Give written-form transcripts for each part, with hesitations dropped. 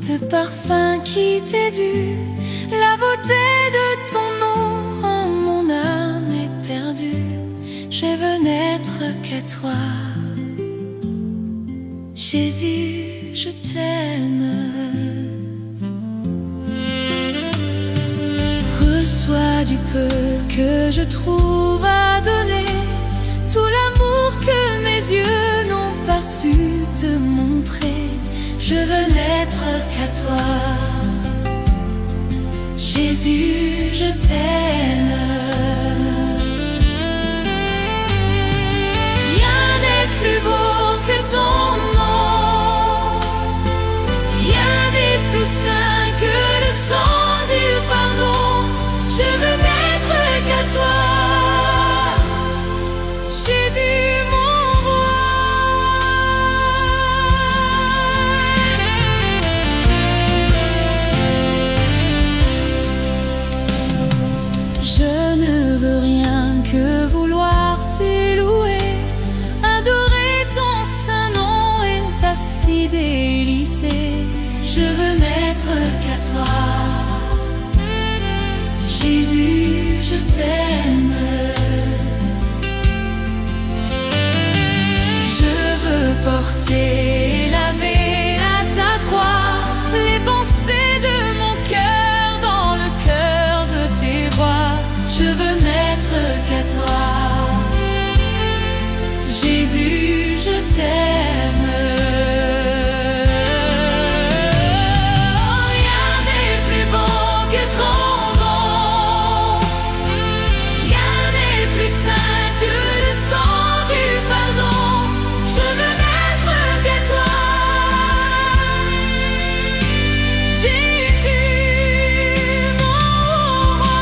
le parfum qui t'est dû, la beauté de ton nom. En mon âme est perdue, je veux n'être qu'à toi. Jésus, je t'aime. Reçois du peu que je trouve à donner, tout l'amour que mes yeux n'ont pas su te montrer. Je veux n'être qu'à toi. Jésus, je t'aime. Rien n'est plus beau que ton nom, rien n'est plus saint que le sang du pardon. Je veux n'être qu'à toi, Jésus mon roi. Je ne veux rien que vouloir t'élouer, adorer ton saint nom et ta fidélité. Je veux n'être qu'à toi, Jésus, je t'aime. Je veux porter, laver à ta croix les pensées de mon cœur dans le cœur de tes rois. Je veux n'être qu'à toi, Jésus, je t'aime. Rien n'est plus beau que ton nom, rien n'est plus saint que le sang du pardon. Je veux n'être qu'à toi, Jésus mon roi.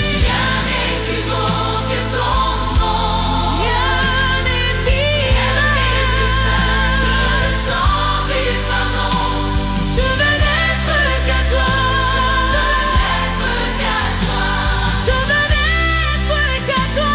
Rien n'est plus beau que ton nom, rien n'est plus saint que le sang du pardon. Je veux n'être qu'à toi, je veux n'être qu'à toi.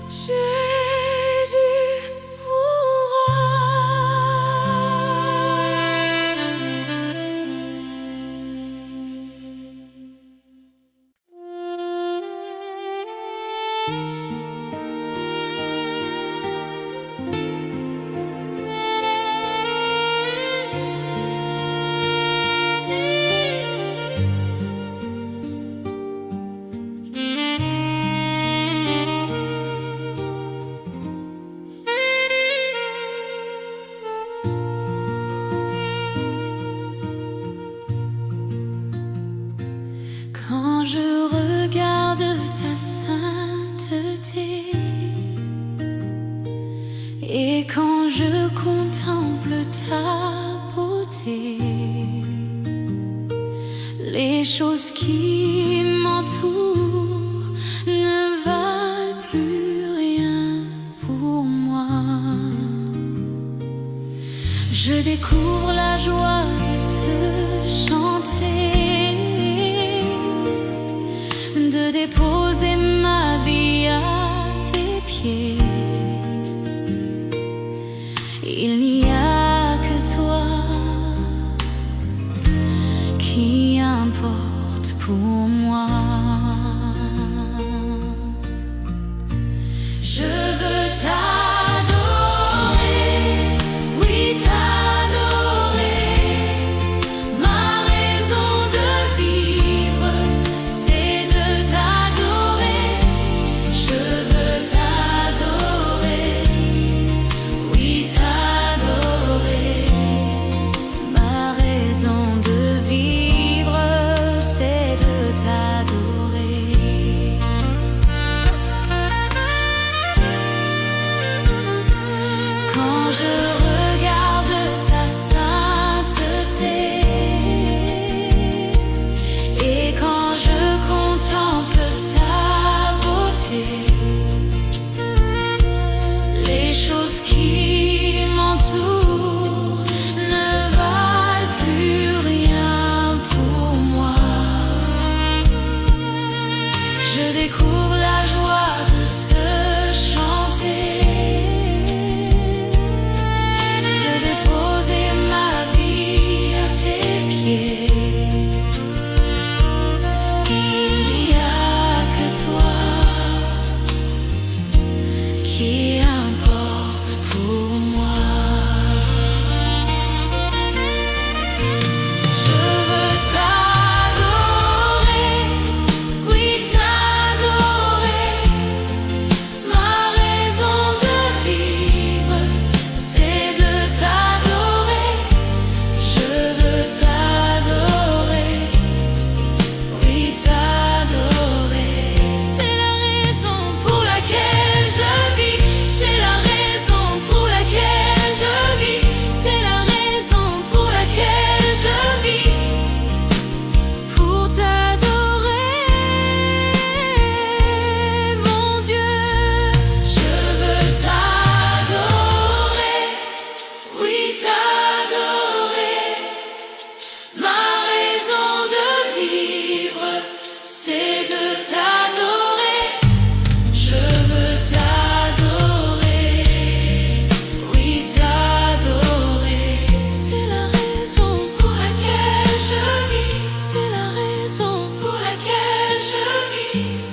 Jésus, mon Quand je regarde ta sainteté et quand je contemple ta beauté, les choses qui m'entourent ne valent plus rien pour moi. Je découvre la joie de te chanter, de déposer ma vie à tes pieds. Il n'y a que toi qui importe pour moi. Je veux t'adorer, oui t'adorer. Ma raison de vivre, c'est de t'adorer. Je veux t'adorer.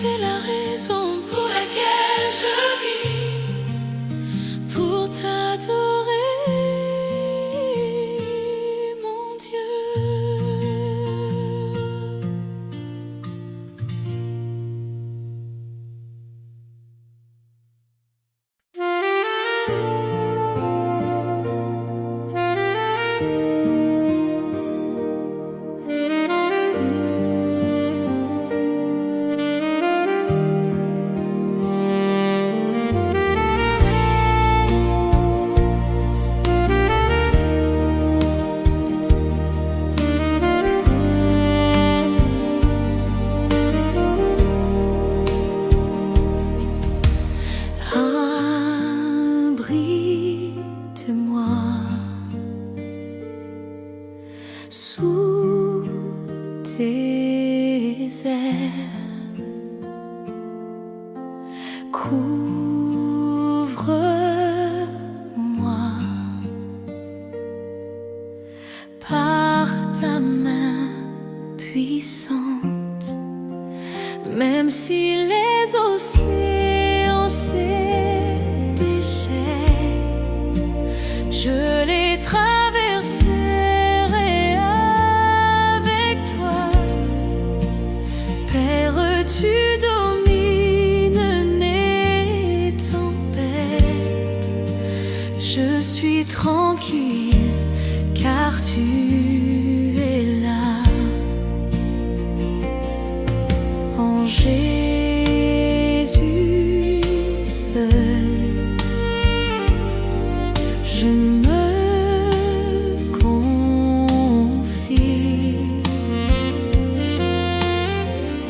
c'est la raison pour laquelle je vis, pour t'adorer, mon Dieu. Abrite-moi sous tes ailes, couvre-moi par ta main puissante, même si les océans je les traverserai avec toi. Père, tu domines les tempêtes. Je suis tranquille car tu es là. En Jésus seul, je me confie.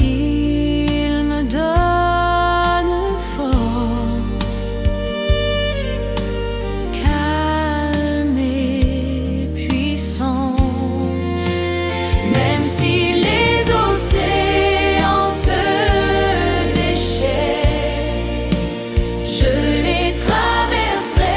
Il me donne force, calme et puissance. Même si les océans se déchaînent, je les traverserai.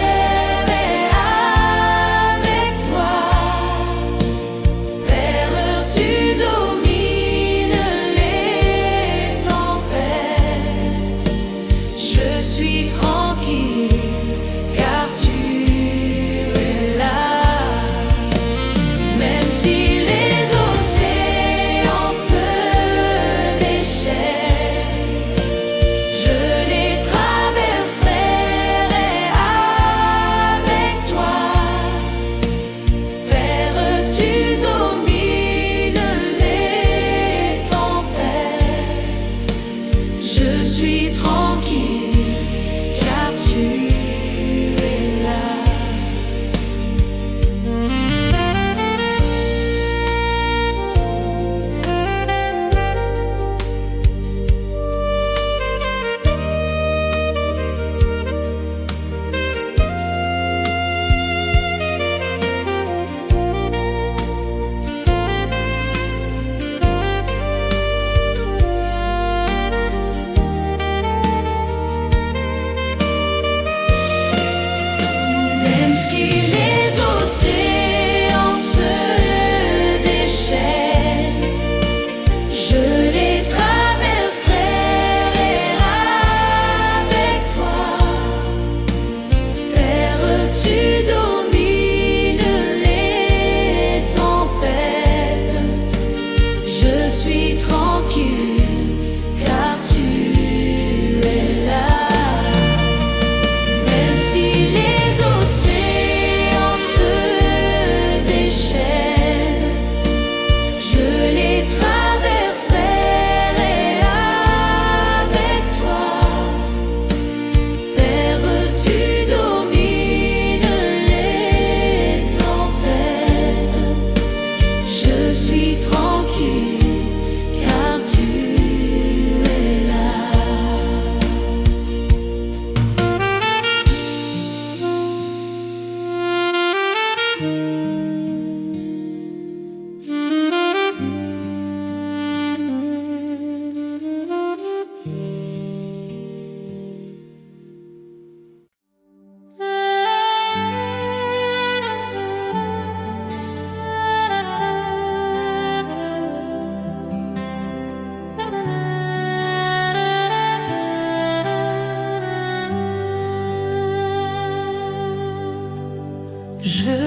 Je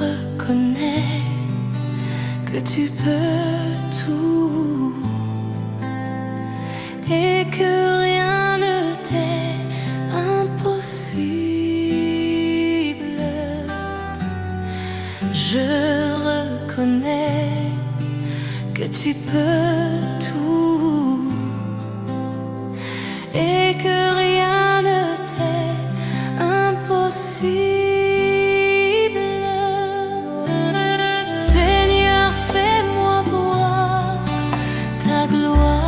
reconnais que tu peux tout et que rien ne t'est impossible. Je reconnais que tu peux tout et que rien ne t'est impossible. Seigneur, fais-moi voir ta gloire.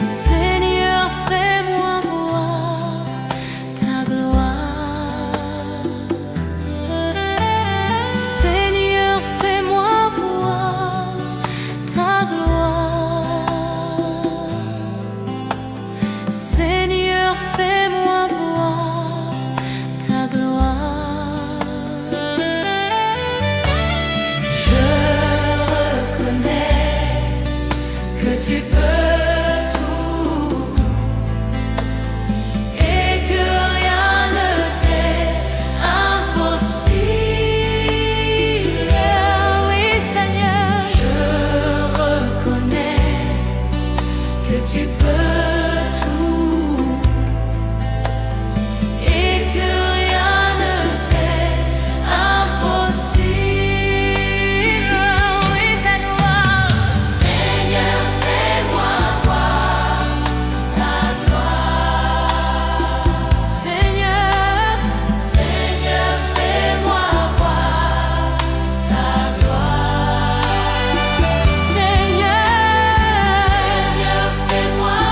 Seigneur, fais-moi voir ta gloire. Seigneur, fais-moi voir ta gloire. Seigneur, fais-moi voir ta gloire. Je reconnais que tu peux tout et que rien ne t'est impossible. Oui, Seigneur, je reconnais que tu peux tout et que rien ne t'est impossible. Oui, fais-moi, Seigneur, fais-moi voir ta gloire. Seigneur, Seigneur, fais-moi voir ta gloire. Seigneur, Seigneur, fais-moi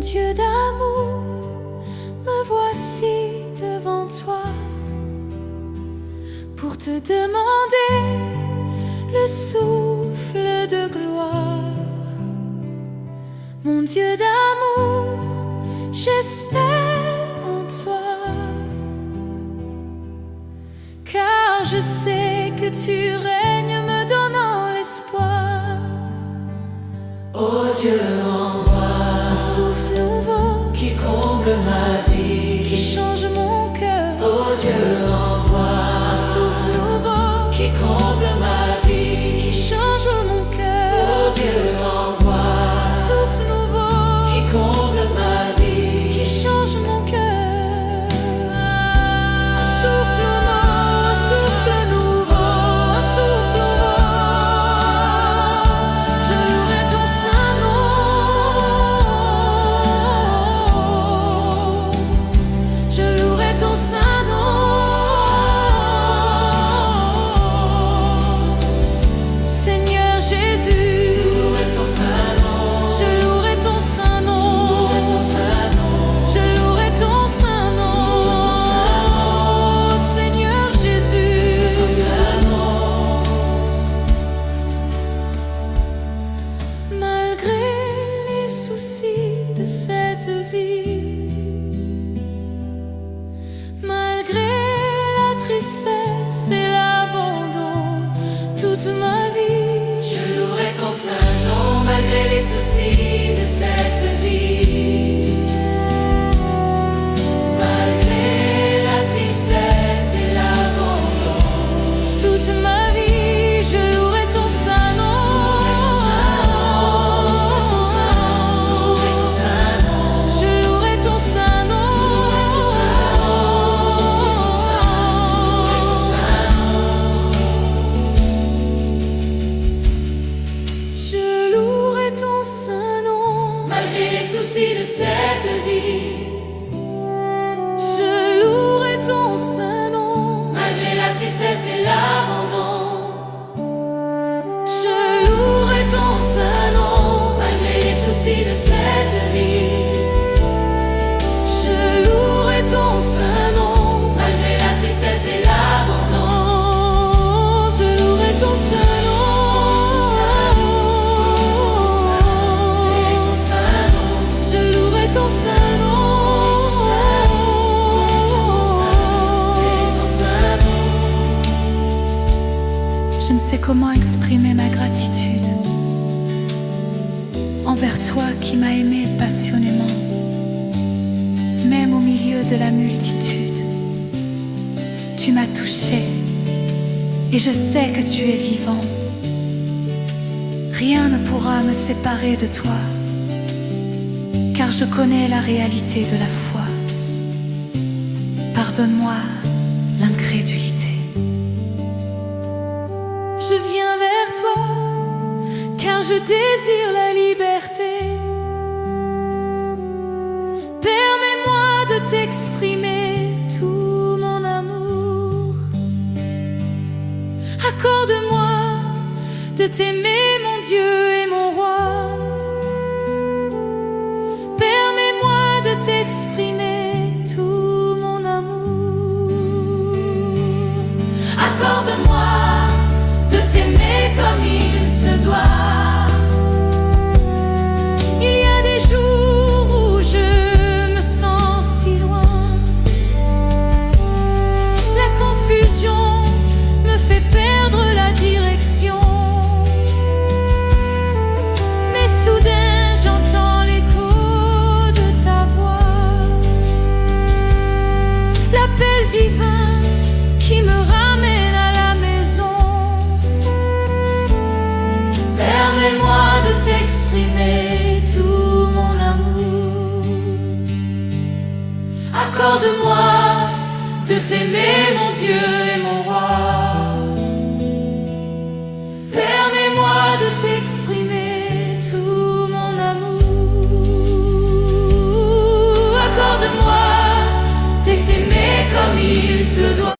Dieu d'amour, me voici devant toi pour te demander le souffle de gloire. Mon Dieu d'amour, j'espère en toi, car je sais que tu règnes me donnant l'espoir. Oh Dieu, envoie Un souffle nouveau qui comble ma vie, qui change mon cœur. Oh Dieu, envoie Un souffle nouveau qui comble ma vie, qui change mon cœur. Oh Dieu, envoie Un souffle nouveau qui comble ma vie, qui change mon cœur. Un souffle nouveau, un souffle nouveau, un souffle nouveau. Je louerai ton saint nom. Je louerai ton saint nom. Seigneur Jésus, je louerai ton saint nom, je louerai ton saint nom. je louerai ton saint nom, Je louerai ton saint nom, Seigneur Jésus. ton saint nom. Malgré les soucis de cette vie, malgré la tristesse et l'abandon, toute ma vie, Je louerai ton saint nom malgré les soucis de cette vie, malgré la tristesse et l'abandon. toute ma vie, je louerai ton saint nom. Je louerai ton saint nom. Je louerai ton saint nom. Malgré les soucis de cette vie, Je louerai ton saint nom. malgré la tristesse et l'abandon. Je louerai ton saint nom. Malgré les soucis de cette vie, Je louerai ton saint nom. malgré la tristesse et l'abandon. Oh, je louerai ton saint nom. Et ton saint nom, Je louerai ton saint nom. et ton saint nom. Je ne sais comment exprimer ma gratitude envers toi qui m'as aimé passionnément, même au milieu de la multitude. Tu m'as touché et je sais que tu es vivant. Rien ne pourra me séparer de toi, car je connais la réalité de la foi. Pardonne-moi l'incrédulité. Je viens vers toi, car je désire la liberté. Permets-moi de t'exprimer tout mon amour. Accorde-moi de t'aimer, mon Dieu et mon roi. Permets-moi de t'exprimer tout mon amour. Accorde-moi de t'aimer comme il se doit. Il y a des jours où je me sens si loin. La confusion me fait perdre la direction. Mais soudain j'entends l'écho de ta voix, l'appel divin qui me ramène à la maison. Permets-moi de t'exprimer tout mon amour. Accorde-moi de t'aimer, mon Dieu et mon roi. Permets-moi de t'exprimer tout mon amour. Accorde-moi de t'aimer comme il se doit.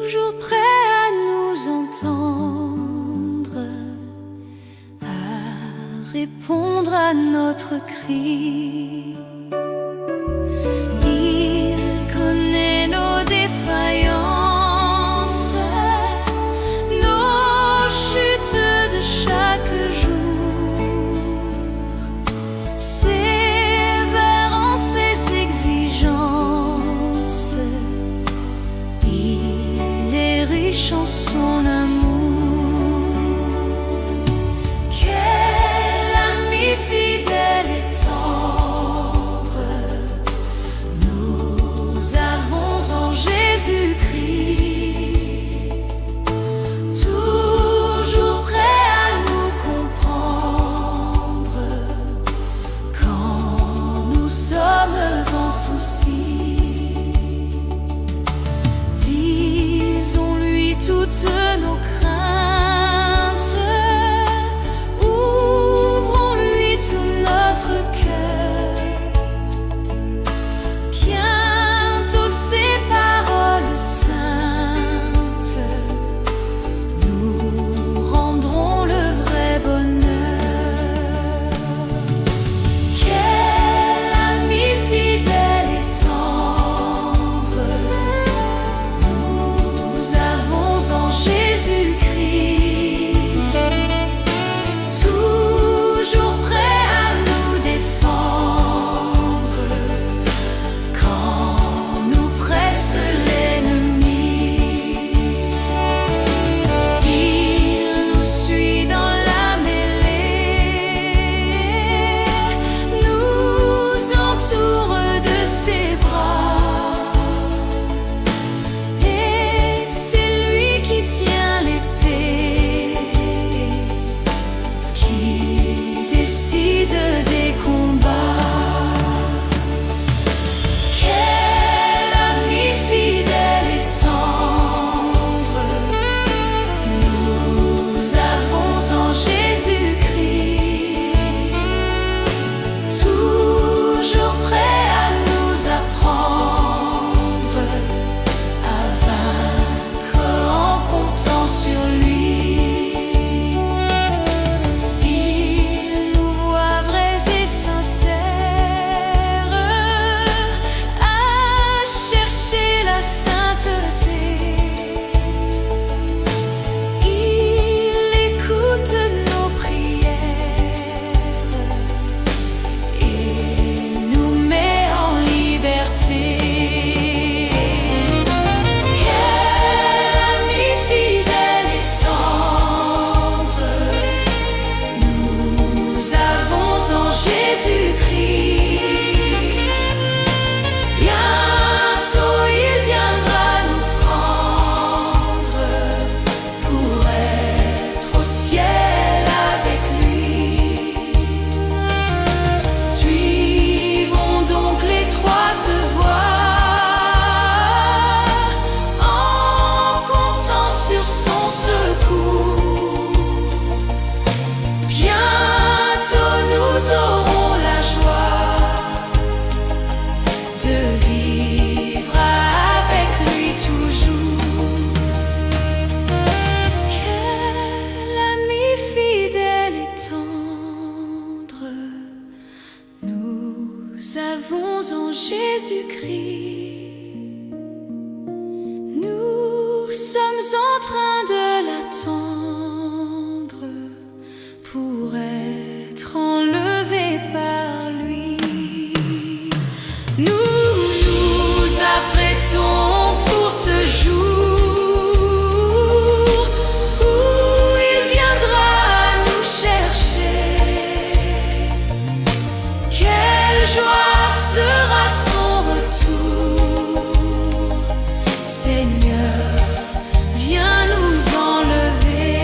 toujours prêt à nous entendre, à répondre à notre cri. Il connaît nos défaillances, nos chutes de chaque jour, sévère en ses exigences. Il est riche en son amour. Quel ami fidèle et tendre nous avons en Jésus-Christ, toujours prêt à nous comprendre quand nous sommes en souci. Disons-lui toutes nos craintes, ouvrons-lui tout notre cœur. Bientôt ses paroles saintes nous rendront le vrai bonheur. Quel ami fidèle et tendre nous avons en Jésus-Christ, toujours prêt à nous défendre quand nous presse l'ennemi. Il nous suit dans la mêlée, nous entoure de ses bras, et c'est lui qui tient l'épée, qui décide des combats. Quel ami fidèle et tendre nous avons en Jésus-Christ, toujours prêt à nous apprendre à vaincre en comptant sur lui. S'il nous voit vrais et sincères à chercher la sainteté, il écoute nos prières et nous met en liberté. Quel ami fidèle et tendre nous avons en Jésus-Christ. Bientôt il viendra nous prendre pour être au ciel avec lui. Suivons donc l'étroite voie en comptant sur son secours. Bientôt nous aurons la joie de vivre avec lui toujours. Quel ami fidèle et tendre nous avons en Jésus-Christ. Nous sommes en train de l'attendre pour être enlevés par lui. Nous nous apprêtons pour ce jour où il viendra nous chercher. Quelle joie sera son retour. Seigneur, viens nous enlever.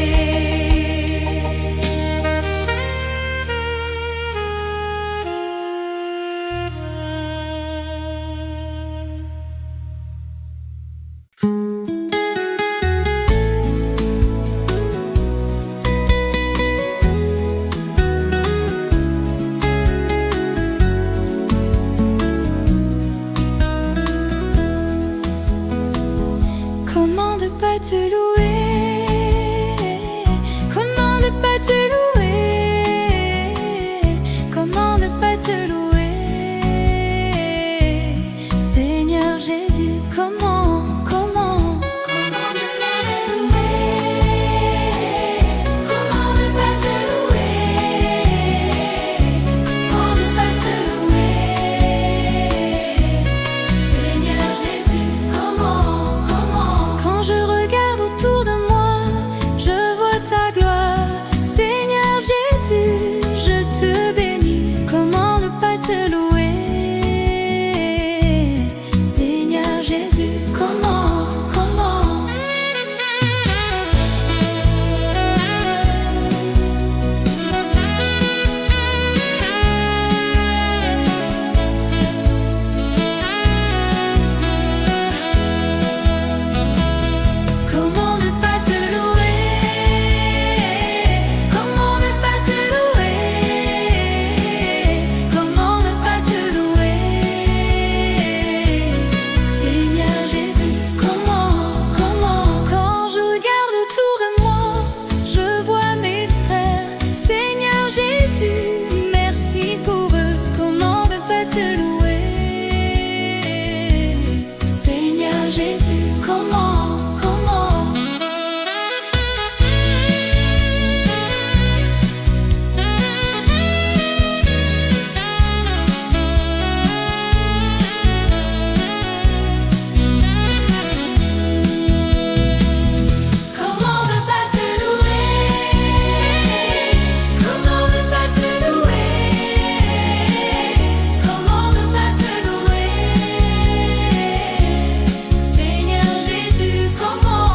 pas te louer? Comment ne pas te louer? Comment ne pas te louer? Seigneur Jésus, comment ne pas te louer? Comment ne pas te louer? Comment ne pas te louer? Seigneur Jésus, comment? Quand je regarde autour de moi, je vois ta gloire. Seigneur Jésus, je te bénis. Comment ne pas te louer? Seigneur Jésus, comment? Comment ne pas te louer? Comment ne pas te louer? Comment ne pas te louer? Seigneur Jésus, comment? Quand je regarde autour de moi, je vois mes frères. Seigneur Jésus, merci pour eux. Comment ne pas te louer? Seigneur Jésus, comment? Comment ne pas te louer? Comment ne pas te louer? Comment ne pas te louer? Seigneur Jésus, comment?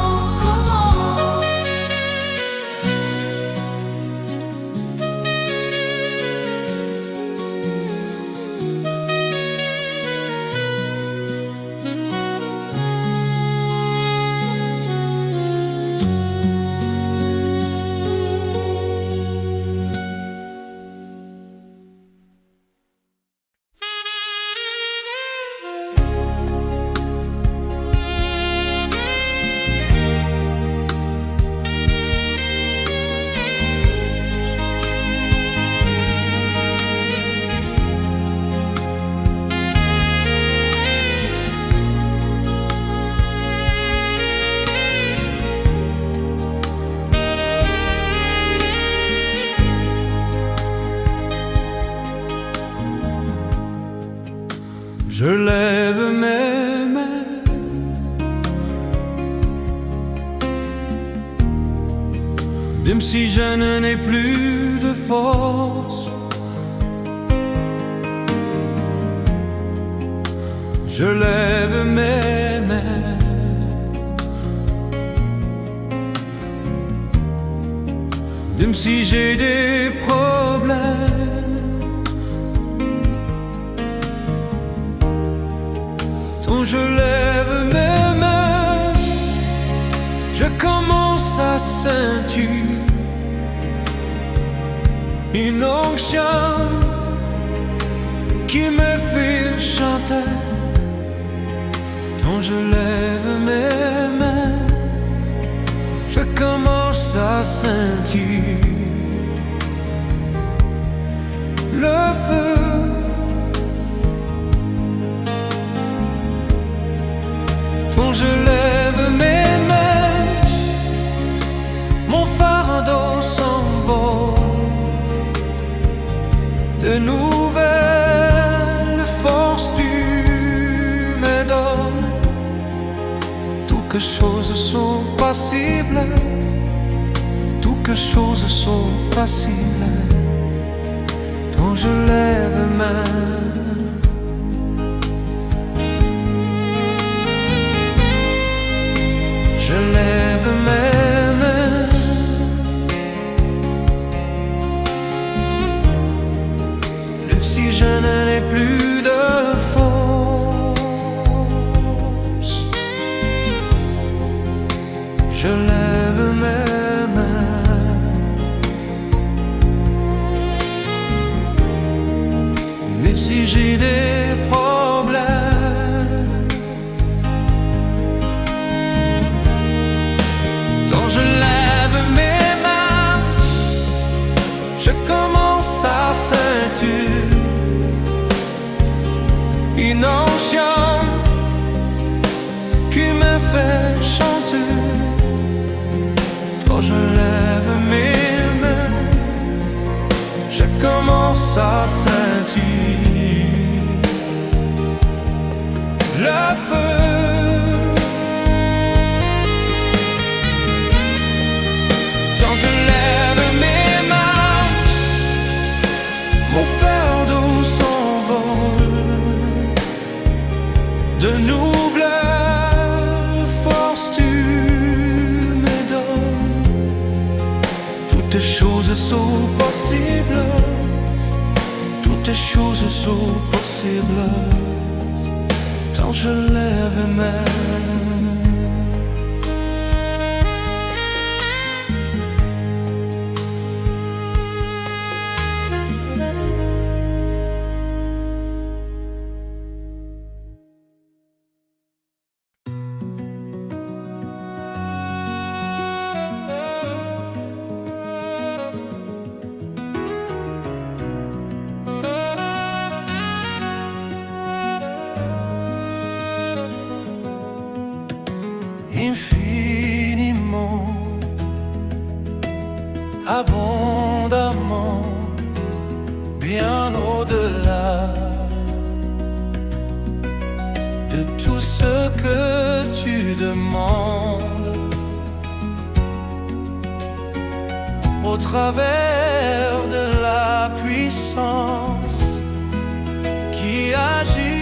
Je lève mes mains, même si je n'ai plus de force. Je lève mes mains, même si j'ai des problèmes. Quand je lève mes mains, je commence à sentir une onction qui me fait chanter. Quand je lève mes mains, je commence à sentir le feu. Quand je lève mes mains, mon fardeau s'envole. De nouvelles forces tu me donnes. Toutes choses sont possibles, toutes choses sont possibles. Quand je lève mes mains, je lève mes mains, même si je n'en ai plus de force. Je lève mes mains, même si j'ai des problèmes. Toutes choses sont possibles, toutes choses sont possibles, tant je lève mes mains. Infiniment, abondamment, bien au-delà de tout ce que tu demandes, au travers de la puissance qui agit.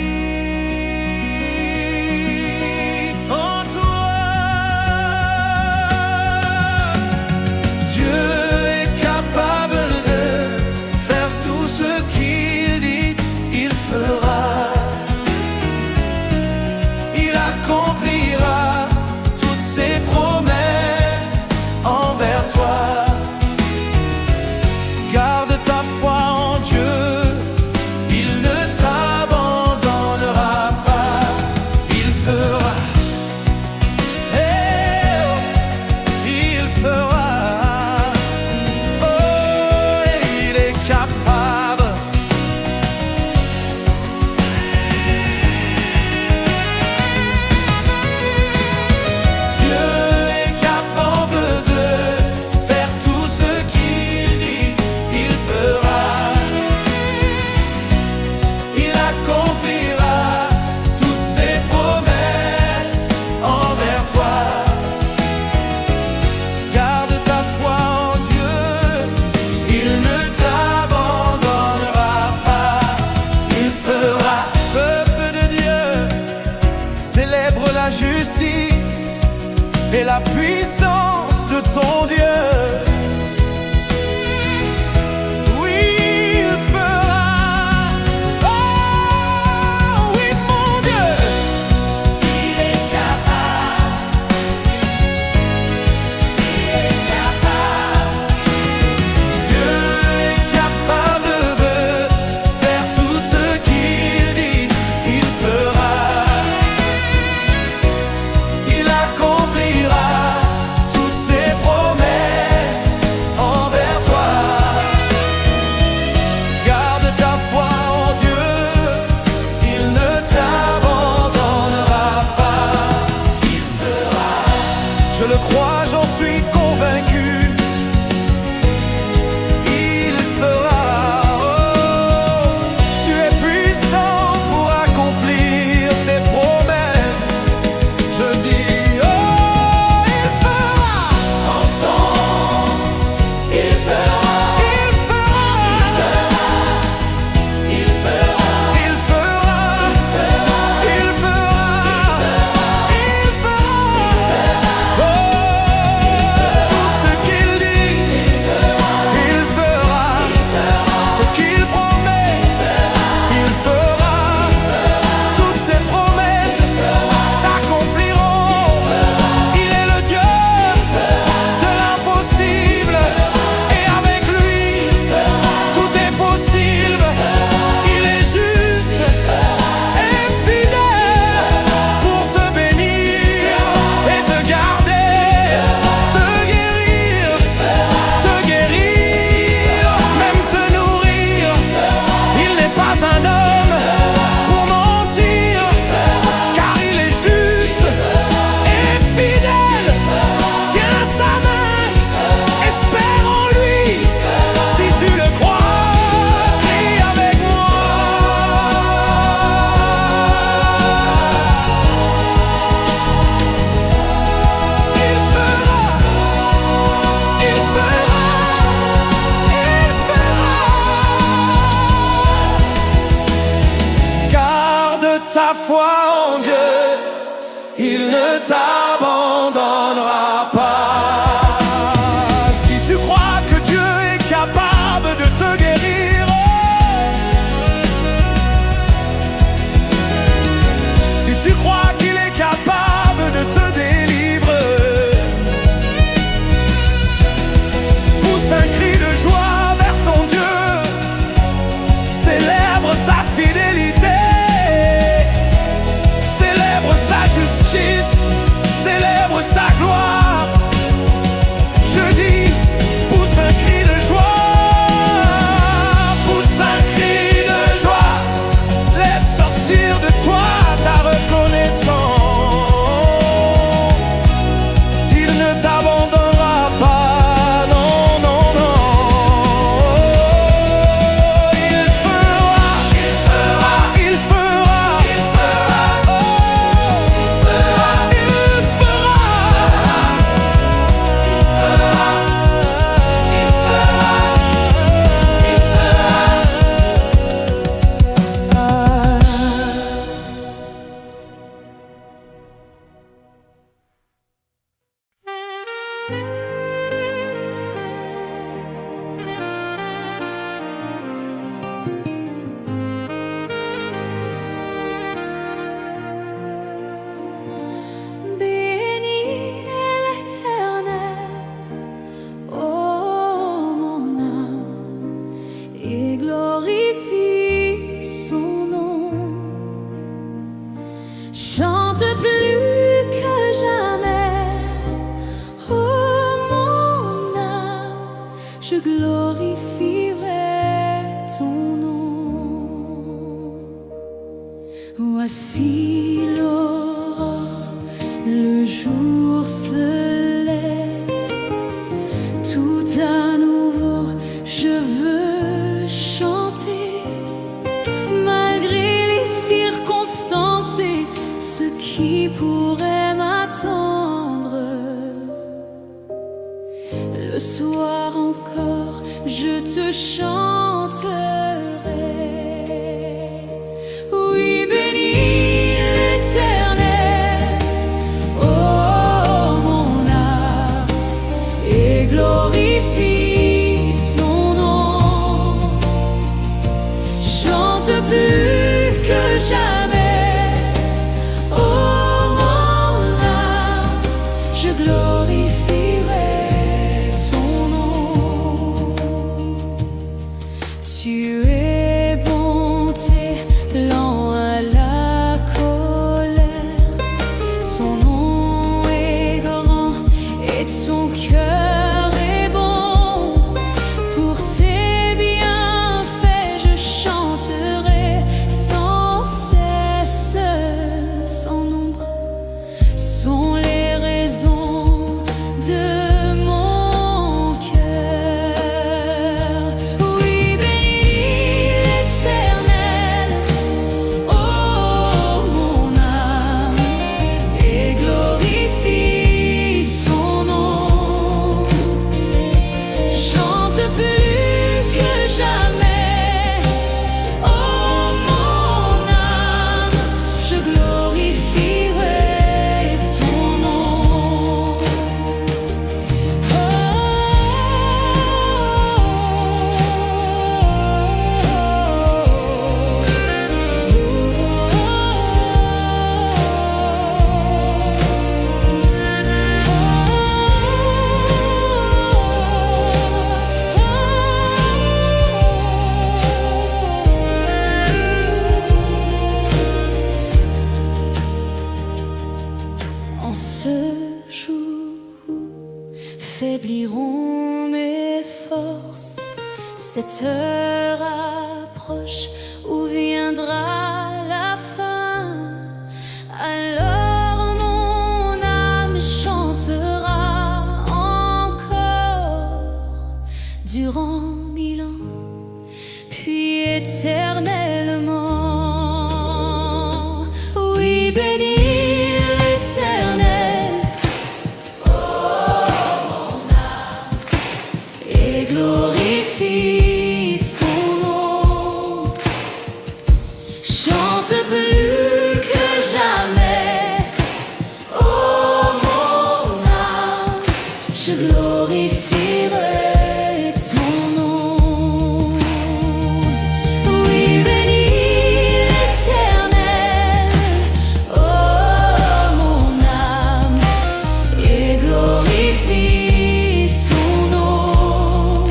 La justice et la puissance de ton Dieu. Oui, il fera. Oh, oui, mon Dieu. Il est capable. Il est capable. Dieu est capable de faire tout ce qu'il dit. Il fera. Je le crois, j'en suis convaincu. Il fera. Oh, tu es puissant pour accomplir tes promesses. Je dis, oh, il fera. Ensemble, il fera. Il fera. Il fera. Il fera. Il fera. Il fera. Tout ce qu'il dit, il fera. Ce qu'il promet, il fera. Toutes ses promesses s'accompliront. Il est le Dieu de l'impossible. Et avec lui, tout est possible. Il est juste et fidèle pour te bénir et te garder, te guérir, même te nourrir. Il n'est pas un homme pour mentir, car il est juste et fidèle. Tiens sa main, espère en lui. Si tu le crois, crie avec moi. Il fera, il fera, il fera. Garde ta foi en Dieu, il ne t'abandonnera pas. Si tu crois que tu Chante plus que jamais, oh mon âme, je glorifierai ton nom. Voici l'aurore, le jour se lève, tout à nouveau je veux chanter, malgré les circonstances et ce qui pourrait m'attendre. Le soir encore, je te chanterai. Oui, bénis l'Éternel, oh mon âme, et glorifie son nom. Chante plus que jamais, glorifierai ton nom. Tu es bonté, lent à la colère. Ton nom est grand et ton cœur est bon. Pour tes bienfaits, je chanterai sans cesse. Sans nombre sont les raisons de mon cœur. Oui, bénis l'Éternel, oh mon âme, et glorifie son nom. Chante plus que jamais, oh mon âme, je glorifierai ton nom. En ce jour où faibliront mes forces, cette heure approche où viendra la fin. Alors mon âme chantera encore durant 1000 ans, puis éternellement. Oui, bénis l'Éternel, et glorifie son nom. Chante plus que jamais, oh mon âme, je glorifierai ton nom. Oui, bénis l'Éternel, oh mon âme, et glorifie son nom.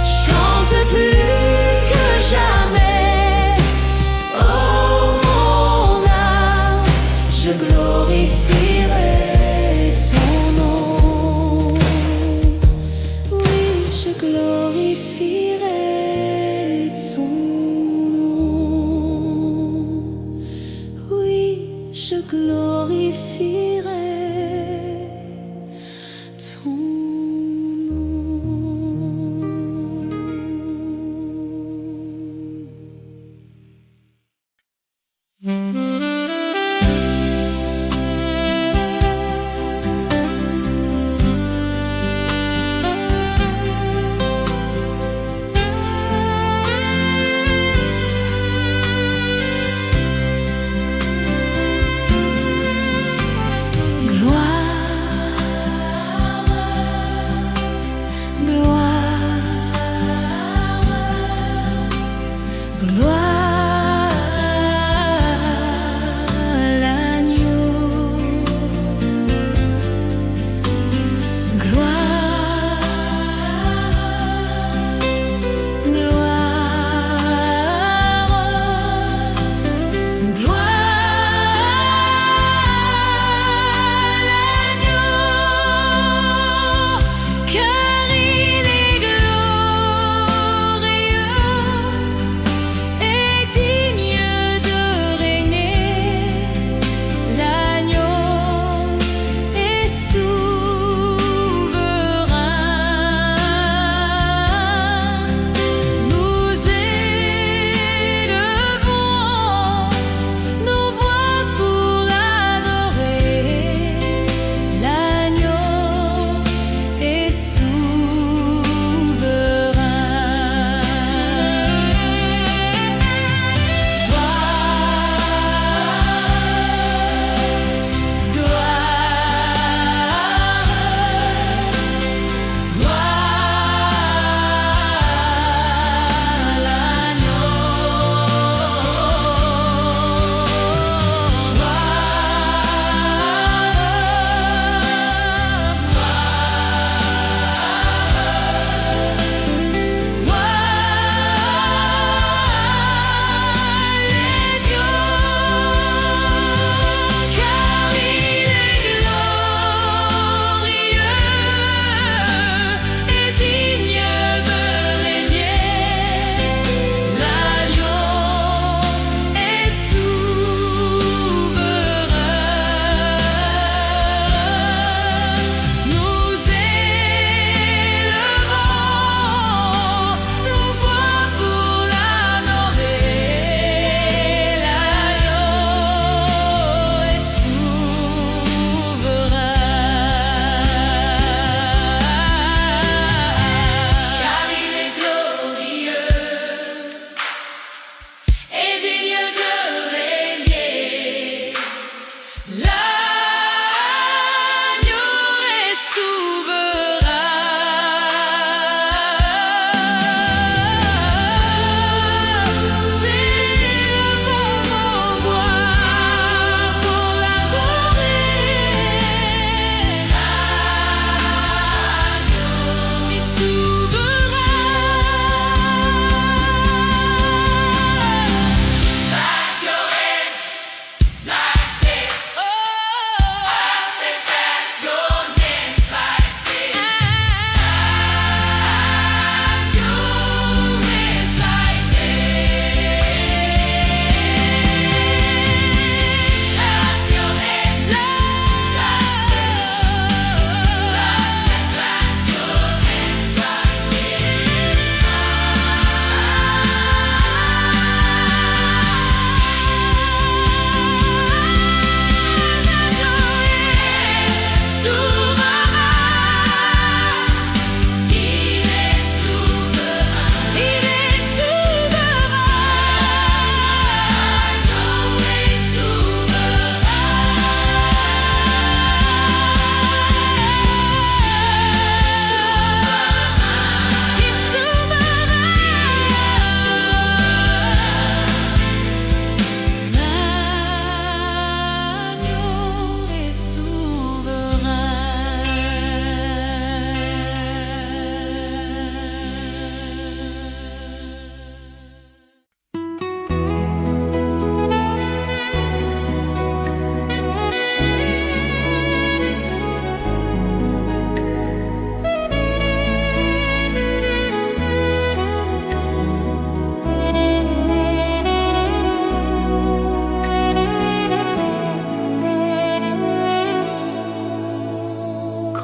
Chante plus que jamais, oh mon âme, je glorifierai ton nom. Oui, je glorifierai ton nom. Oui, je glorifierai ton gloire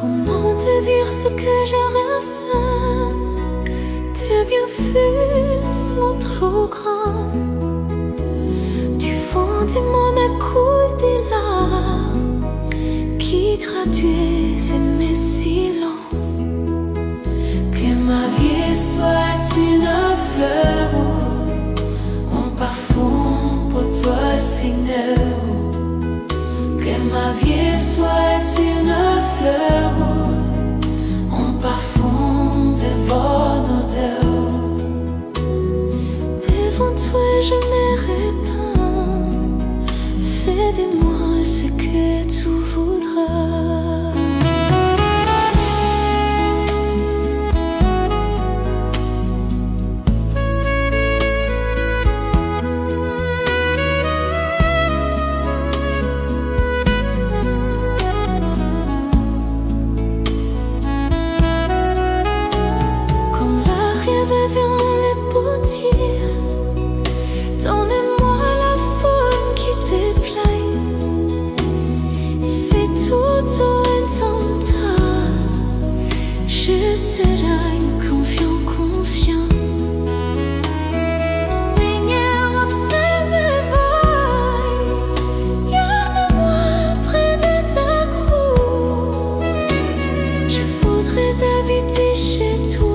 Comment te dire ce que je ressens? Tes bienfaits sont trop grands. Du fond de moi me coulent des larmes qui traduisent mes silences. Que ma vie soit une fleur, un parfum pour toi, Seigneur. Que ma vie soit une fleur, un parfum de bonne odeur. Devant toi je me répands. Fais de moi ce que tu voudras. Donnez-moi la forme qui te plaît. Fais tout en ton temps. Je serai confiant, confiant. Seigneur, observe mes voies. Garde-moi près de ta croix. Je voudrais habiter chez toi.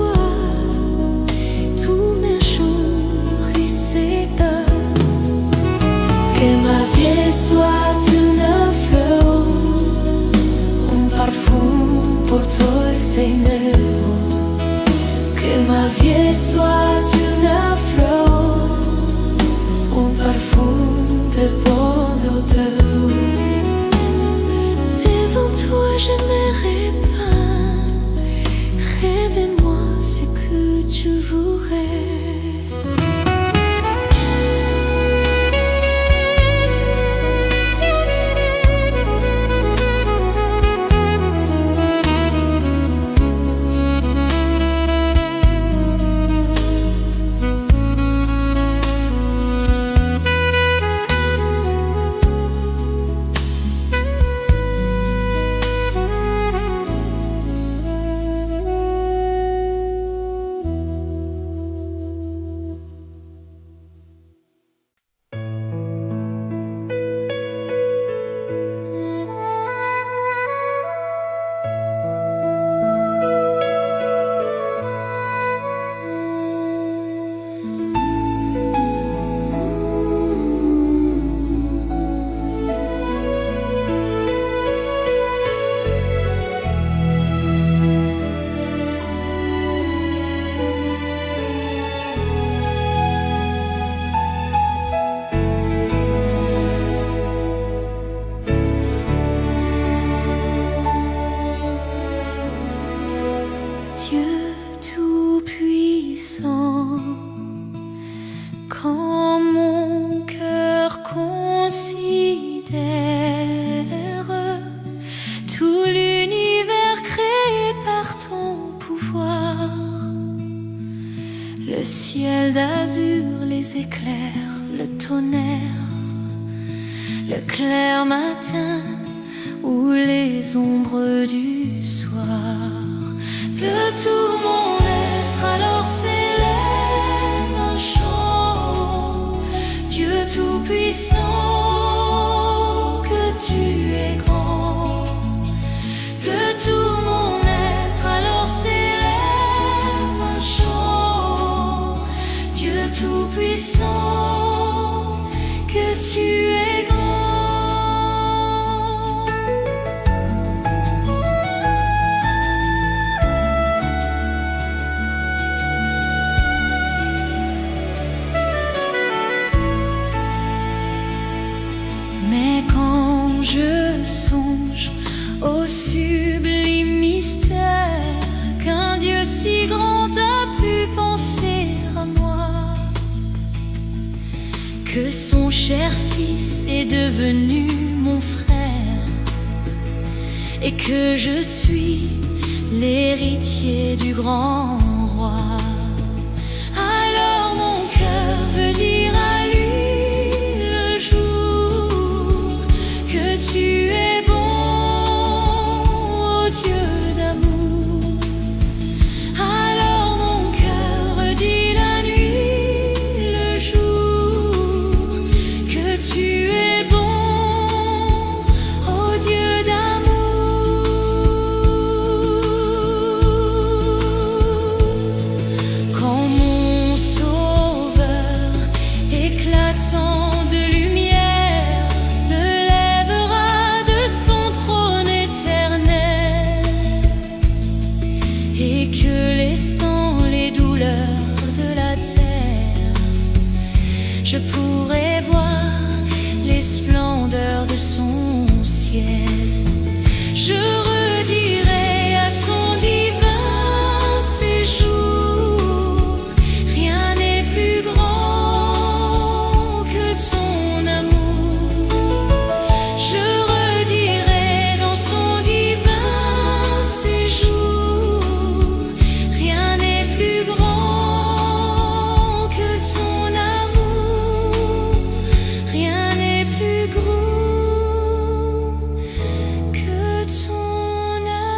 Que ma vie soit une fleur, un parfum pour toi, Seigneur. Que ma vie soit une fleur, un parfum de bonne odeur. Devant toi je me répands. Révèle-moi ce que tu voudrais. Dieu tout-puissant, quand mon cœur considère tout l'univers créé par ton pouvoir, le ciel d'azur, les éclairs, le tonnerre, le clair matin ou les ombres du soir. De tout mon être alors s'élève un chant. Dieu tout-puissant, que tu es grand. De tout mon être alors s'élève un chant. Dieu tout-puissant, que tu es grand. Mais quand je songe au sublime mystère qu'un Dieu si grand a pu penser à moi, que son cher fils est devenu mon frère et que je suis l'héritier du grand roi, alors mon cœur veut dire à lui le jour que tu es bon, oh Dieu couleurs de la terre. Je pourrais voir les splendeurs de son ciel. Je redirai à son divin séjour, rien n'est plus grand que ton amour. Je redirai dans son divin séjour, rien n'est plus grand que ton amour, rien n'est plus grand que ton amour.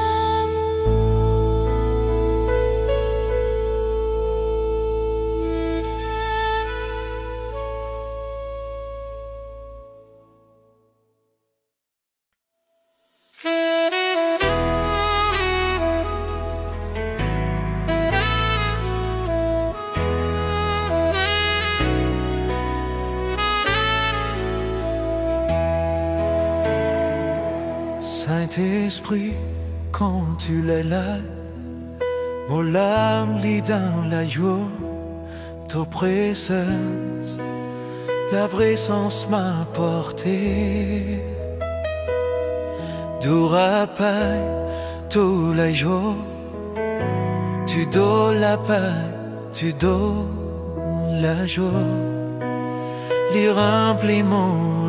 Saint-Esprit, quand tu l'es là, mon âme lit dans la joie, ta présence, ta présence m'a porté. Du rappel tous les jours, tu donnes la paix, tu donnes la joie. Les remplis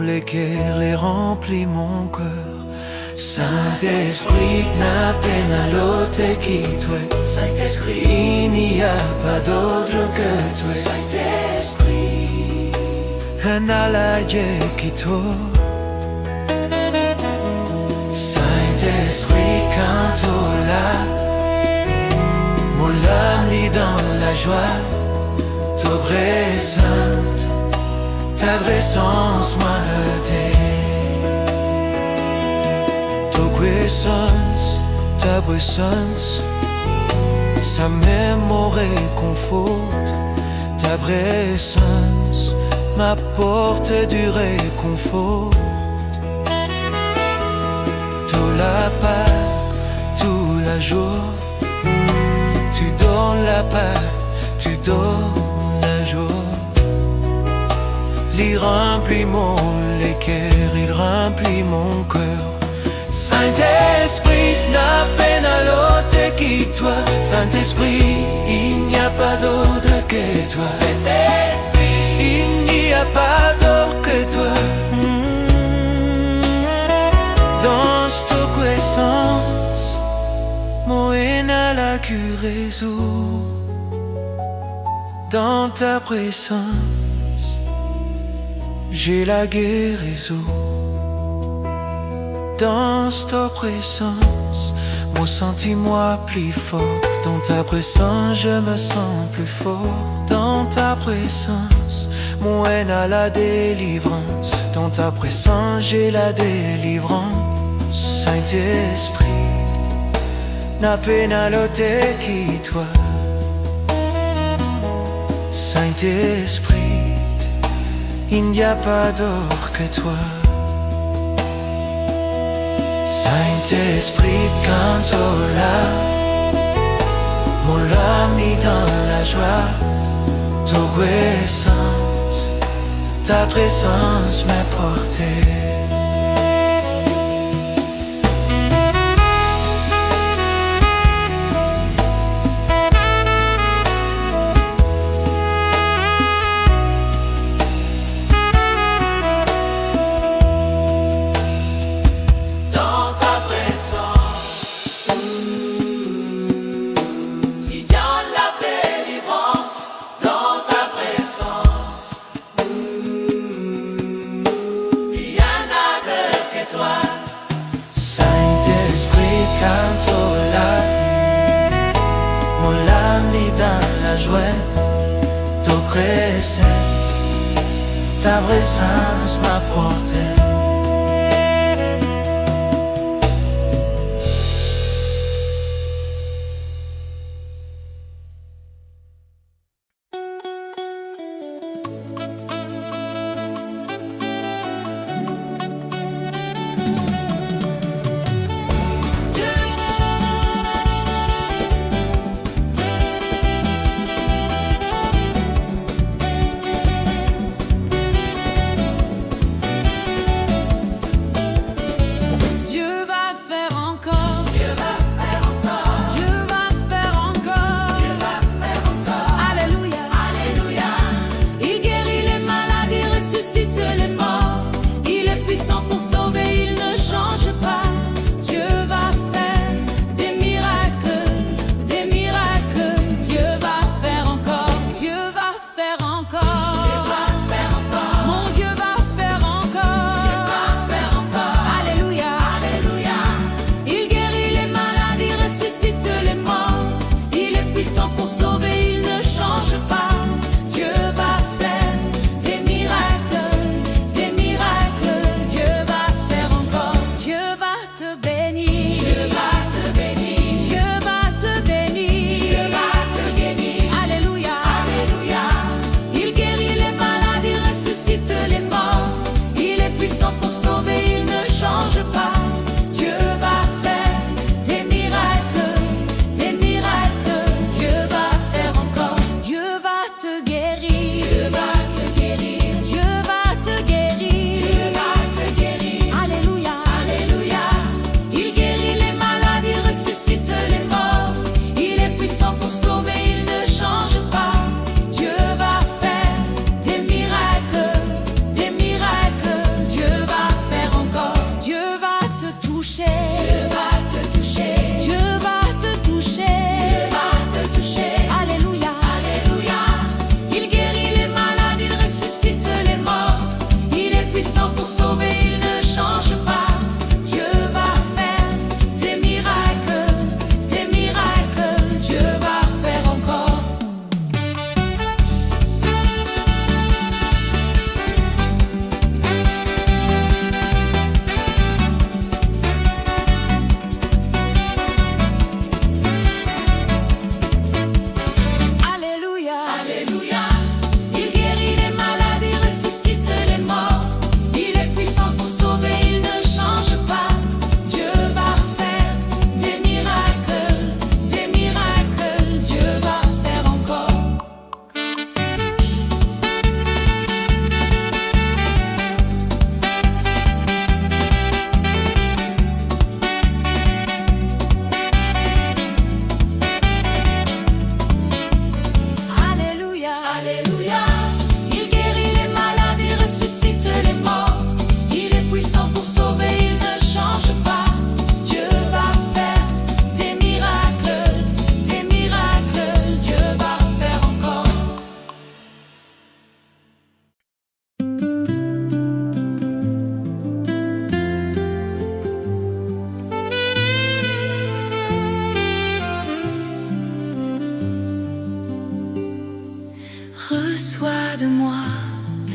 les cœurs, les remplis mon cœur. Saint-Esprit, n'a peine à l'autre qui toi. Saint-Esprit, il n'y a pas d'autre que toi. Saint-Esprit, un allié qui toi. Saint-Esprit, quand tu l'as, mon âme lit dans la joie. Ta présence m'a aidé. Ta présence, ça même me réconforte. Ta présence m'apporte du réconfort. Tout la paix, tout la joie, tu donnes la paix, tu donnes la joie. Il remplit les cœurs, il remplit mon cœur. Saint-Esprit, n'a peine à l'autre qui toi. Saint-Esprit, il n'y a pas d'autre que toi. Saint-Esprit, il n'y a pas d'autre que toi. Dans ta puissance, mon haine à la guérison. Dans ta présence, j'ai la guérison. Dans ta présence, mon sentiment plus fort. Dans ta présence, je me sens plus fort. Dans ta présence, mon haine a la délivrance. Dans ta présence, j'ai la délivrance. Saint-Esprit, n'a peine à l'autre qui toi. Saint-Esprit, il n'y a pas d'autre que toi. Saint-Esprit, quand tu là, mon âme est dans la joie. Ta présence m'a porté. Ta présence m'a porté.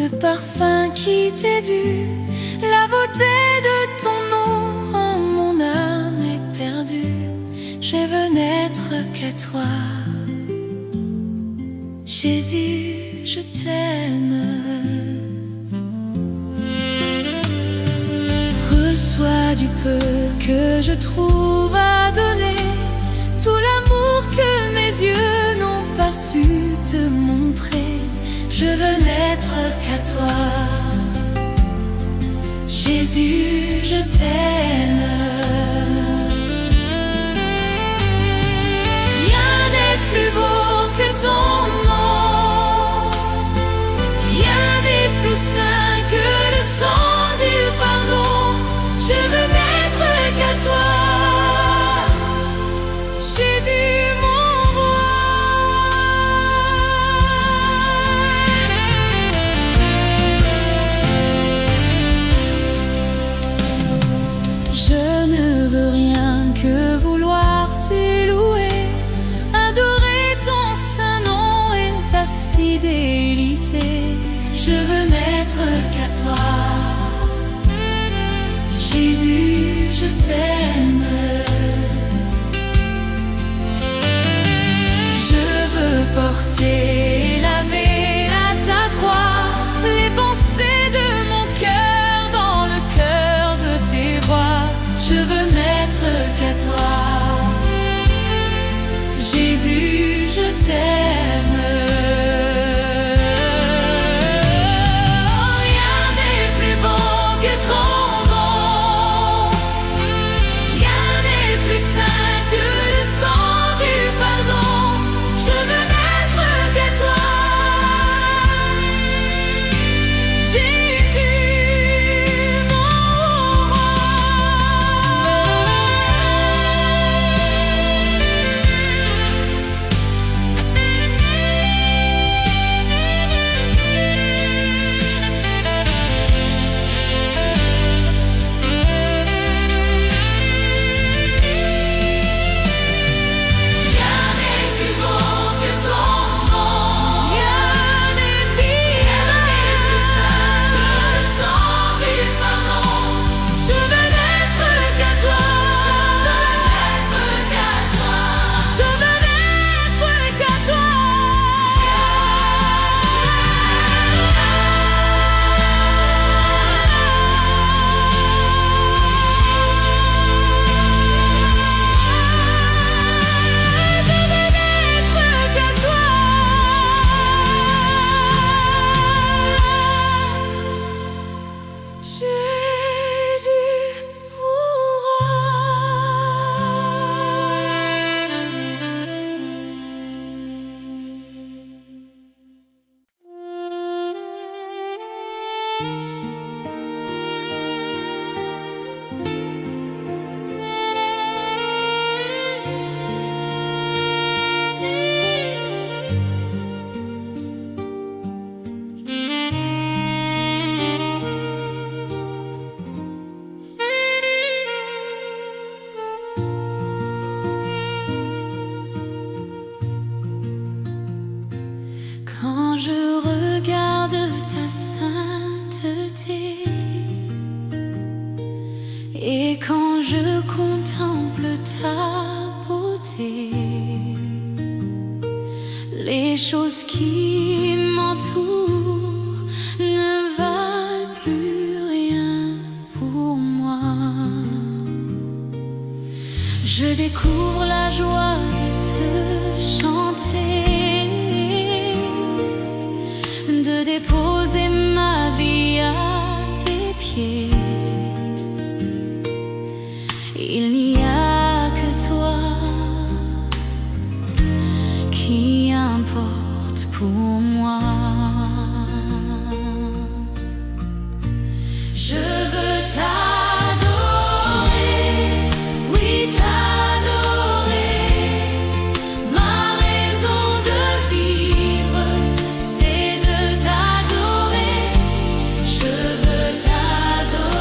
le parfum qui t'est dû, la beauté de ton nom. Oh, mon âme est perdue, je veux n'être qu'à toi. Jésus, je t'aime. Reçois du peu que je trouve à donner, tout l'amour que mes yeux n'ont pas su te montrer. Je veux n'être qu'à toi. Jésus, je t'aime. Rien n'est plus beau que ton nom, rien n'est plus saint que le sang du pardon. Je veux n'être qu'à toi, Jésus mon roi. Je ne veux rien que vouloir te louer, adorer ton saint nom et ta fidélité. Je veux n'être qu'à toi, Jésus, je t'aime. Je veux porter, laver à ta croix les pensées de mon cœur dans le cœur de tes rois. Je veux n'être qu'à toi, Jésus, je t'aime. Rien n'est plus beau que ton nom, rien n'est plus saint que le sang du pardon. Je veux n'être qu'à toi, Jésus mon roi. Rien n'est plus beau que ton nom, rien n'est plus saint que le sang du pardon. Je veux n'être qu'à toi, je veux n'être qu'à toi, je veux n'être qu'à toi. Je veux n'être qu'à toi, Jésus mon Quand je regarde ta sainteté et quand je contemple ta beauté, les choses qui m'entourent ne valent plus rien pour moi. Je découvre la joie de te chanter, de déposer ma vie à tes pieds. Il n'y a que toi qui importe pour moi. Je veux t'adorer, oui t'adorer. Ma raison de vivre, c'est de t'adorer. Je veux t'adorer.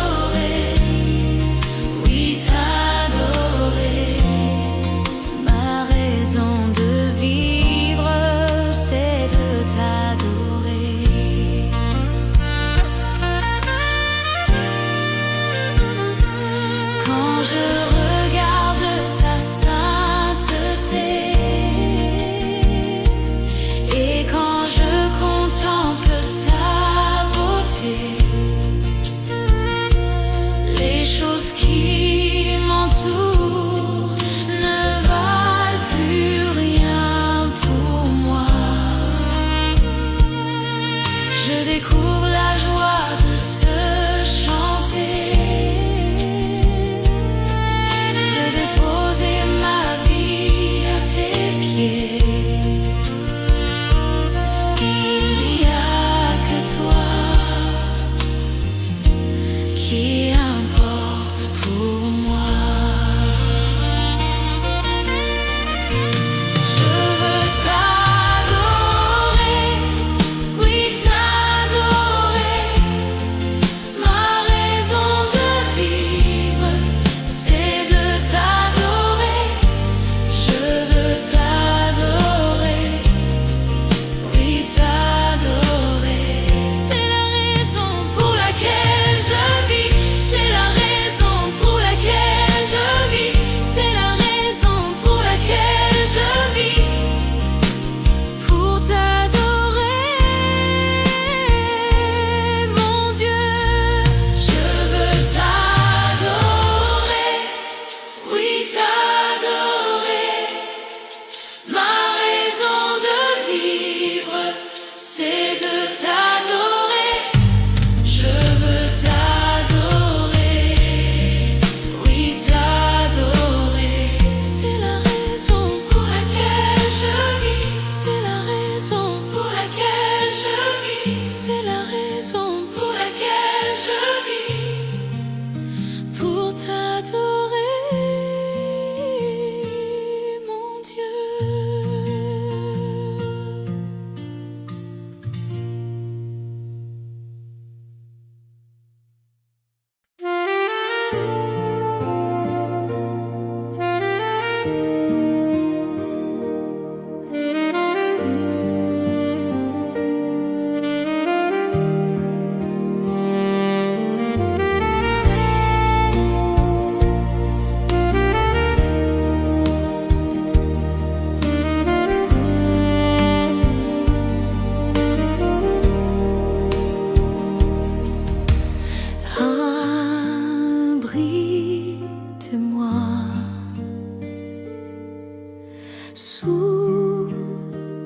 sous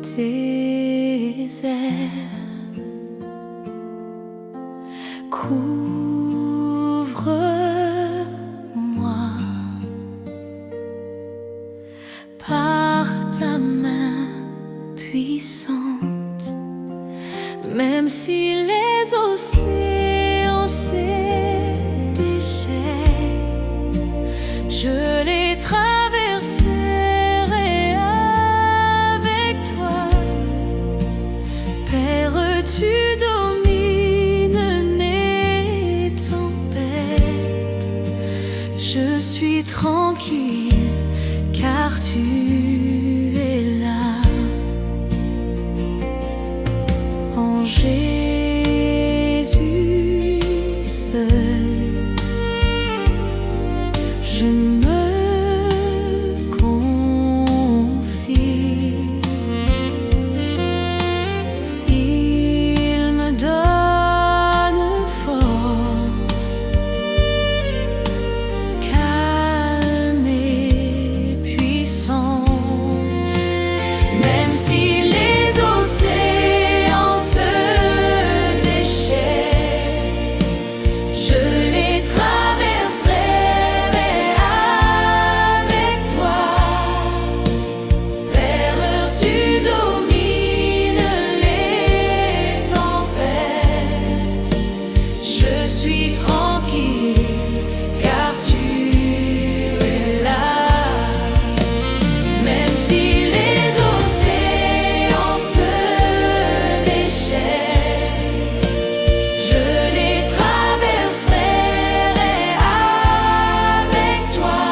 tes ailes. Couvre-moi par ta main puissante, même si les océans se déchaînent, je les traverserai avec toi. Père, tu domines les tempêtes, je suis tranquille car tu es là. En Jésus seul, je me confie. Il me donne force, calme et puissance, même si les océans se déchaînent, je les traverserai avec toi. Père, tu domines les tempêtes, je suis tranquille car tu es là. Même si les océans se déchaînent, je les traverserai avec toi.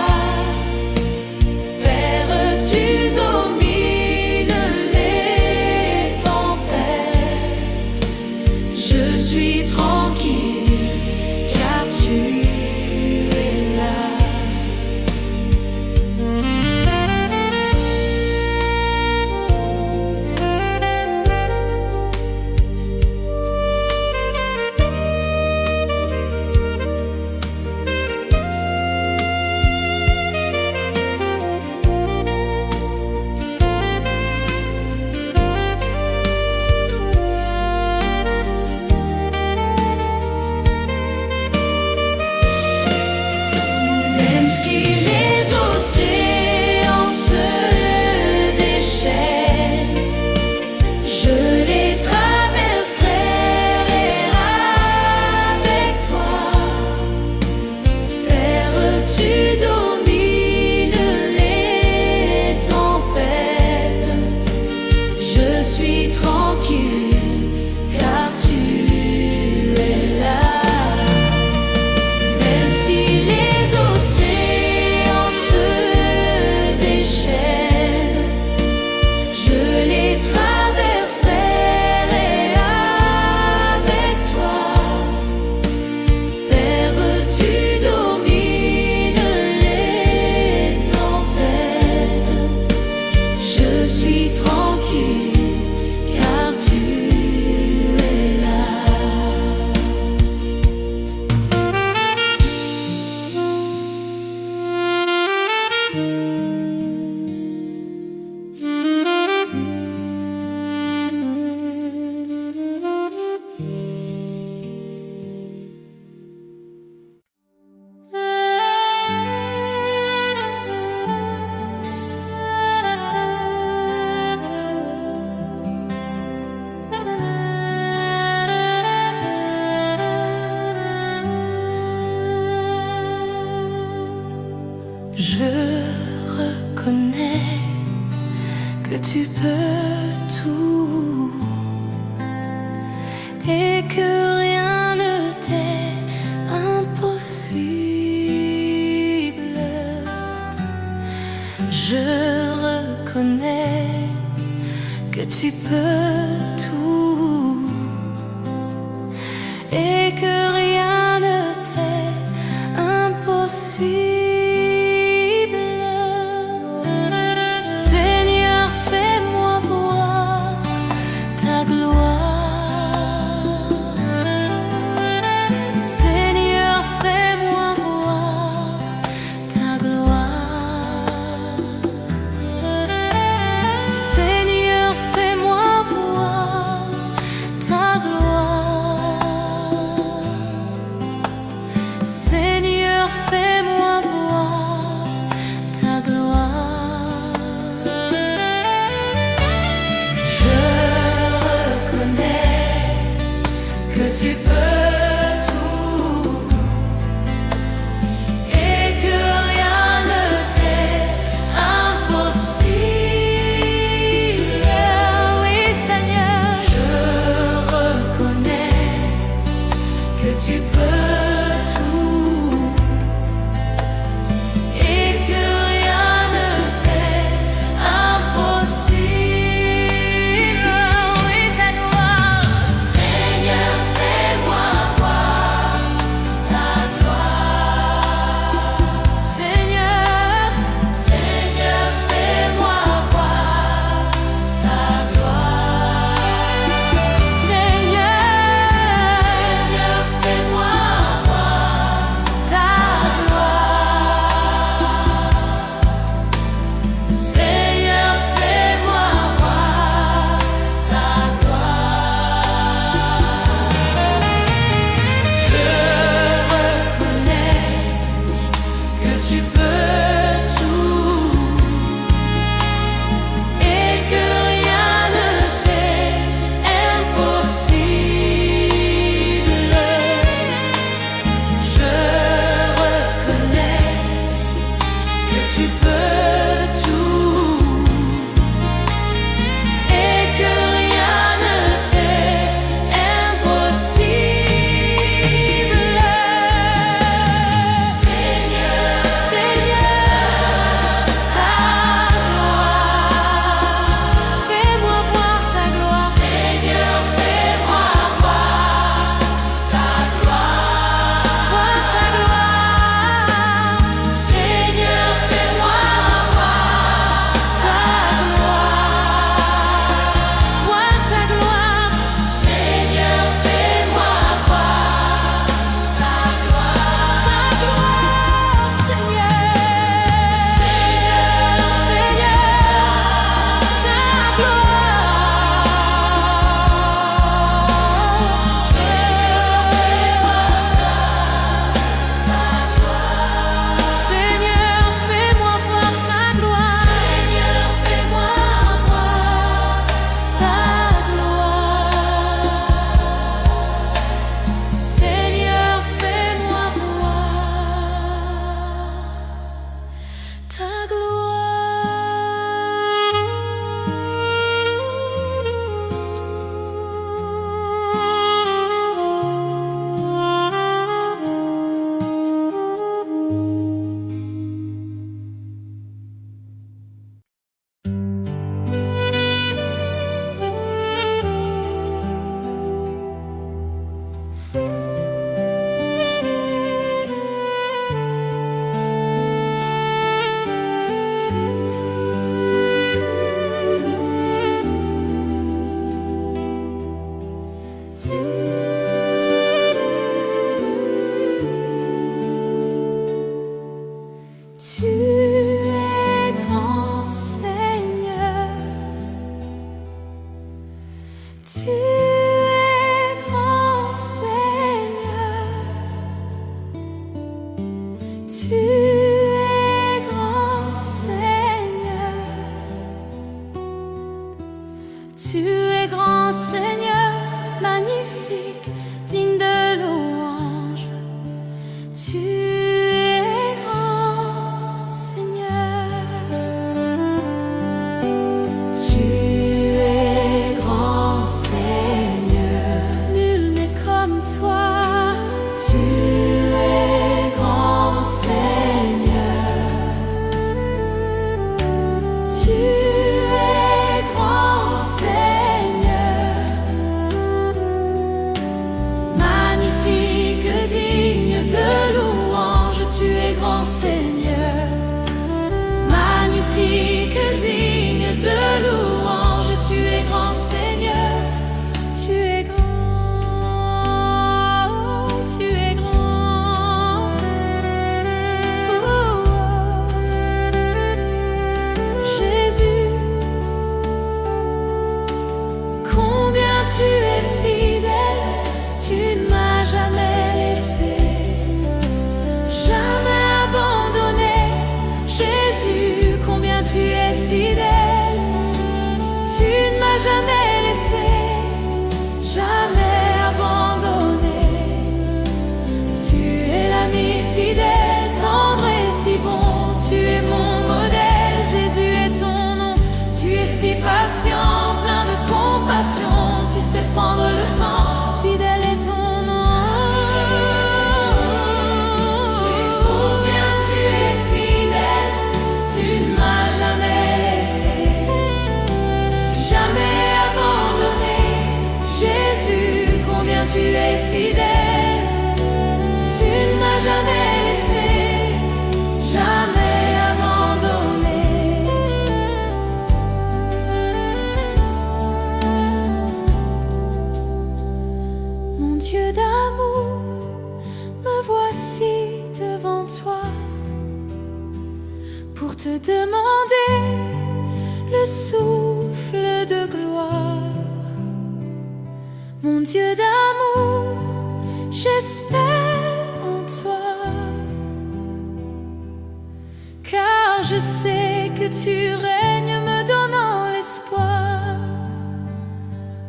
Père, tu domines les tempêtes, je suis tranquille car tu es là. Même si les océans se déchaînent, je les traverserai avec toi. Père, tu domines les tempêtes, je suis tranquille car tu es là. Même si les océans se déchaînent, je les traverserai avec toi. Père, tu domines les tempêtes, je suis tranquille car tu es là. Je reconnais que tu peux tout et que rien ne t'est impossible. Je reconnais que tu peux tout et que rien ne t'est impossible. Seigneur, fais-moi voir ta gloire. Seigneur, fais-moi voir ta gloire. Tu es grand Seigneur, magnifique, digne de louange. Tu es grand Seigneur. Tu es grand Seigneur. Nul n'est comme toi. Tu es grand Seigneur. Tu es grand Seigneur. Magnifique, digne de louange. Tu es grand Seigneur. Magnifique, digne de louange. Tu es grand Seigneur. Tu es grand. Tu es grand. Oh, oh. Jésus, combien tu es fidèle, tu ne m'as jamais laissé, jamais abandonné. Jésus, combien tu es fidèle, tu ne m'as jamais laissé, jamais abandonné. Tu es l'ami fidèle, tendre et si bon, tu es mon modèle. Jésus est ton nom, tu es si patient, plein de compassion, tu sais prendre le temps, fidèle est ton nom. Jésus, combien tu es fidèle, tu ne m'as jamais laissé, jamais abandonné. Jésus, combien tu es fidèle, tu ne m'as jamais laissé, jamais abandonné. Mon Dieu d'amour, me voici devant toi pour te demander le souffle de gloire. Mon Dieu d'amour, j'espère en toi, car je sais que tu règnes me donnant l'espoir.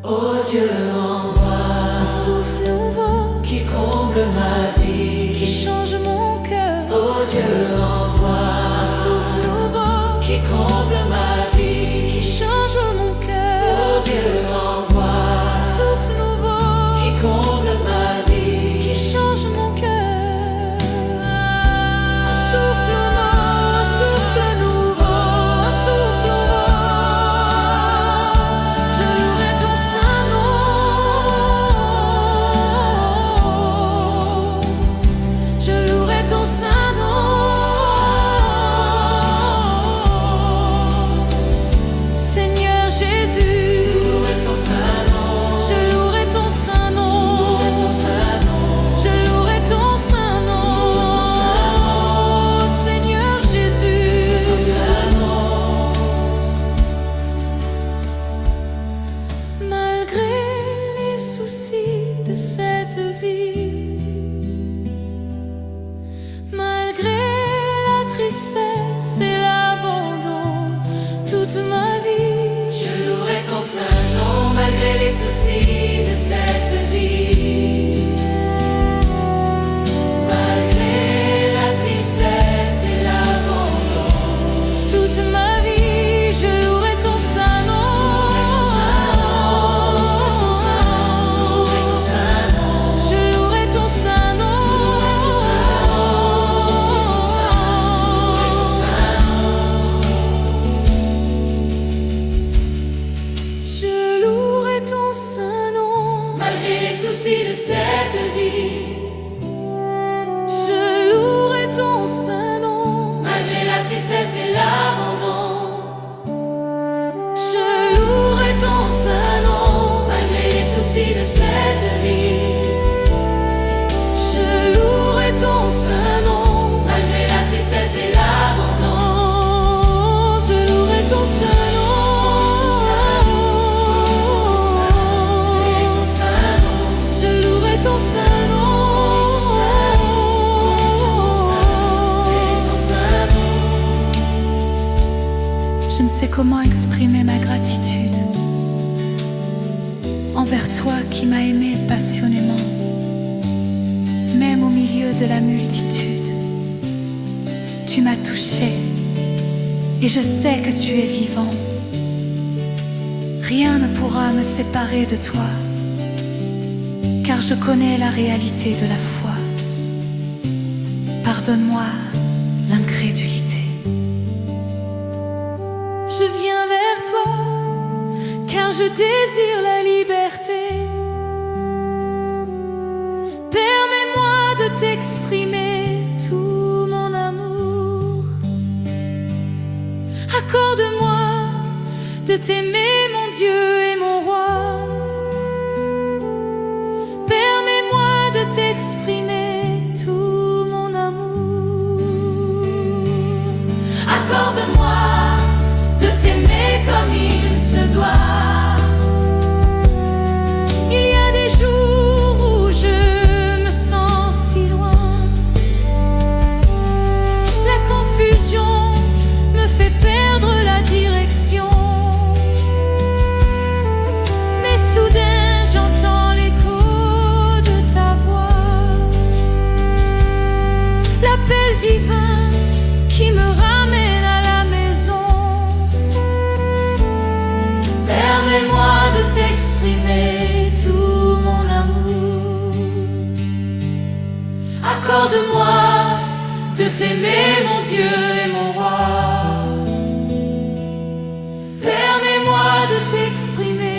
Oh Dieu, envoie Un souffle nouveau qui comble ma vie. qui change mon cœur. Oh Dieu, envoie Un souffle nouveau qui comble ma vie. qui change mon Oh cœur. Dieu, envoie Un souffle nouveau qui comble ma vie. qui change mon cœur. Un souffle nouveau, un souffle nouveau, un souffle nouveau. Je louerai ton saint nom. Je louerai ton saint nom. Seigneur Jésus, Louez ton saint nom. je louerai ton saint nom. Louez ton saint nom. Je louerai ton saint nom. Seigneur Jésus, Ton saint nom. malgré les soucis de cette vie, malgré la tristesse et l'abandon, toute ma vie, Je louerai ton saint nom malgré les soucis de cette vie. Malgré la tristesse et l'abandon. toute ma vie, je louerai ton saint nom. Louez ton saint nom. Je louerai ton saint nom. Louez ton saint nom. Je louerai ton saint nom. Malgré les soucis de cette vie. Je louerai ton saint nom. Malgré la tristesse et l'abandon. Je louerai ton saint nom. Malgré les soucis de cette vie. Je louerai ton saint nom. Malgré la tristesse et l'abandon. Je louerai ton saint nom. Louez ton saint nom. Je louerai ton saint nom. Je ne sais comment exprimer ma gratitude envers toi qui m'as aimé passionnément. Même au milieu de la multitude, tu m'as touché et je sais que tu es vivant. Rien ne pourra me séparer de toi, car je connais la réalité de la foi. Pardonne-moi l'incrédulité. Je viens vers toi, car je désire la liberté. Permets-moi de t'exprimer tout mon amour. Accorde-moi de t'aimer, mon Dieu et mon roi. Permets-moi de t'exprimer tout mon amour. Accorde-moi de t'aimer comme il se doit. Il y a des jours où je me sens si loin. La confusion me fait perdre la direction. Mais soudain j'entends l'écho de ta voix, l'appel divin qui me ramène à la maison. Permets-moi de t'exprimer tout mon amour. Accorde-moi de t'aimer, mon Dieu et mon roi. Permets-moi de t'exprimer